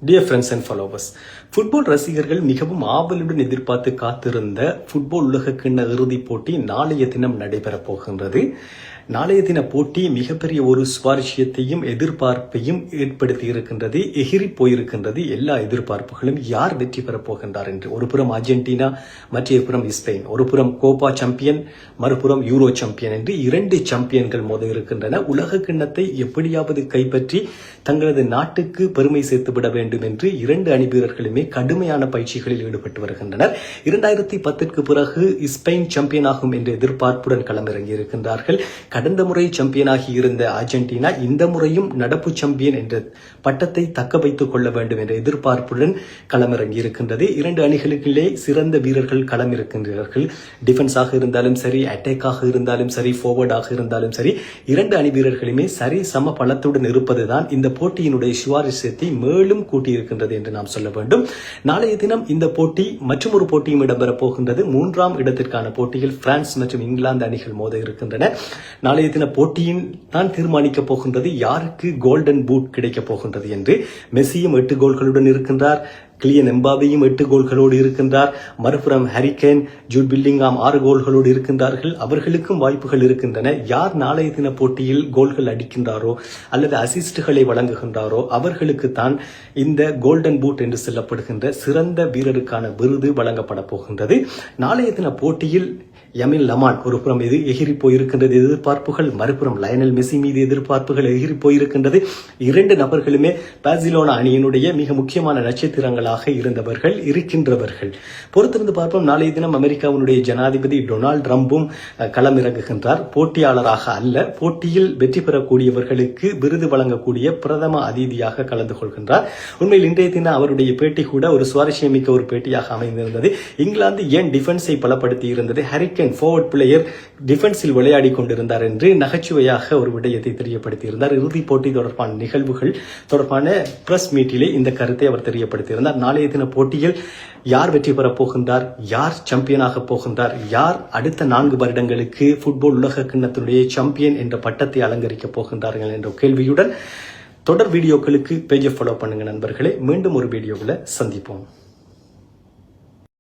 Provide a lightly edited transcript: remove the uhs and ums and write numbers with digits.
Dear friends and followers, football ரசிகர்கள் மிகவும் ஆவலுடன் எதிர்பார்த்து காத்திருந்த ஃபுட்பால் உலகக்கிண்ண இறுதிப் போட்டி நாளைய தினம் நடைபெறப் போகின்றது. நாளைய தின போட்டி மிகப்பெரிய ஒரு சுவாரஸ்யத்தையும் எதிர்பார்ப்பையும் ஏற்படுத்தி இருக்கின்றது. எகிரி போயிருக்கின்றது எல்லா எதிர்பார்ப்புகளும். யார் வெற்றி பெறப் போகின்றார் என்று. ஒரு புறம் அர்ஜென்டினா, மற்ற புறம் ஸ்பெயின். ஒரு புறம் கோப்பா சாம்பியன், மறுபுறம் யூரோ சாம்பியன் என்று 2 சாம்பியன்கள் மோத இருக்கின்றன. உலக கிண்ணத்தை எப்படியாவது கைப்பற்றி தங்களது நாட்டுக்கு பெருமை சேர்த்துவிட வேண்டும் என்று 2 அணி வீரர்களுமே கடுமையான பயிற்சிகளில் ஈடுபட்டு வருகின்றனர். 2010ற்கு பிறகு ஸ்பெயின் சாம்பியன் ஆகும் என்ற எதிர்பார்ப்புடன் களமிறங்கி இருக்கின்றார்கள். கடந்த முறை சாம்பியனாகி இருந்த அர்ஜென்டினா இந்த முறையும் நடப்பு சாம்பியன் என்ற பட்டத்தை தக்க வைத்துக் கொள்ள வேண்டும் என்ற எதிர்பார்ப்புடன் களமிறங்கி இருக்கின்றது. 2 அணிகளுக்குள்ளே சிறந்த வீரர்கள் களம் இருக்கின்றார்கள். டிஃபென்ஸாக இருந்தாலும் சரி, அட்டாக்காக இருந்தாலும் சரி, ஃபார்வர்டாக இருந்தாலும் சரி, 2 அணி வீரர்களுமே சரி சம பலத்துடன் இருப்பதுதான் இந்த போட்டியினுடைய சுவாரஸ்யத்தை மேலும் கூட்டியிருக்கின்றது என்று நாம் சொல்ல வேண்டும். நாளைய தினம் இந்த போட்டி மற்றும் ஒரு போட்டியும் இடம்பெறப் போகின்றது. 3ஆம் இடத்திற்கான போட்டியில் பிரான்ஸ் மற்றும் இங்கிலாந்து அணிகள் மோத இருக்கின்றன. நாளைய தின போட்டியின் தான் தீர்மானிக்கப் போகின்றது யாருக்கு கோல்டன் பூட் கிடைக்கப் போகின்றது என்று. மெஸ்ஸியும் 8 கோல்களுடன் இருக்கின்றார். கிலியன் எம்பாபேயும் 8 கோல்களோடு இருக்கின்றார். மறுபுறம் ஹரிகேன், ஜூட் பெல்லிங்ஹாம் 6 கோல்களோடு இருக்கின்றார்கள். அவர்களுக்கும் வாய்ப்புகள் இருக்கின்றன. யார் நாளைய தின போட்டியில் கோல்கள் அடிக்கின்றாரோ அல்லது அசிஸ்டுகளை வழங்குகின்றாரோ அவர்களுக்கு தான் இந்த கோல்டன் பூட் என்று சொல்லப்படுகின்ற சிறந்த வீரருக்கான விருது வழங்கப்பட போகின்றது. நாளைய தின போட்டியில் யமின் லமான் ஒரு புறம் எகிரி போயிருக்கின்றது எதிர்பார்ப்புகள், மறுபுறம் லயனல் மெஸ்ஸி மீது எதிர்பார்ப்புகள் எகிரி போயிருக்கின்றது. 2 நபர்களுமே பார்சிலோனா அணியினுடைய மிக முக்கியமான நட்சத்திரங்களாக இருக்கின்றவர்கள். பொறுத்திருந்து பார்ப்போம். நாளைய தினம் அமெரிக்காவினுடைய ஜனாதிபதி டொனால்ட் ட்ரம்பும் களமிறங்குகின்றார். போட்டியாளராக அல்ல, போட்டியில் வெற்றி பெறக்கூடியவர்களுக்கு விருது வழங்கக்கூடிய பிரதம அதிதியாக கலந்து கொள்கின்றார். உண்மையில் இன்றைய தினம் அவருடைய பேட்டி கூட ஒரு சுவாரஸ்யமிக்க ஒரு பேட்டியாக அமைந்திருந்தது. இங்கிலாந்து ஏன் டிஃபென்ஸை பலப்படுத்தி இருந்தது, ஹரிகேன் ஃபார்வர்ட் பிளேயர் டிஃபென்ஸில் விளையாடி கொண்டிருந்தார் என்று நகைச்சுவையாக ஒரு விடயத்தை தெரியப்படுத்தியிருந்தார். இறுதிப் போட்டி தொடர்பான நிகழ்வுகள் தொடர்பான பிரஸ் மீட்டிலே இந்த கருத்தை அவர் தெரியப்படுத்தியிருந்தார். நாளைய தின போட்டியில் யார் வெற்றி பெறப் போகின்றார், யார் சாம்பியனாக போகின்றார், யார் அடுத்த 4 வருடங்களுக்கு ஃபுட்பால் உலக கிண்ணத்தினுடைய சாம்பியன் என்ற பட்டத்தை அலங்கரிக்கப் போகின்றார்கள் என்ற கேள்வியுடன் தொடர் வீடியோக்களுக்கு பேஜை ஃபாலோ பண்ணுங்க நண்பர்களே. மீண்டும் ஒரு வீடியோவில் சந்திப்போம்.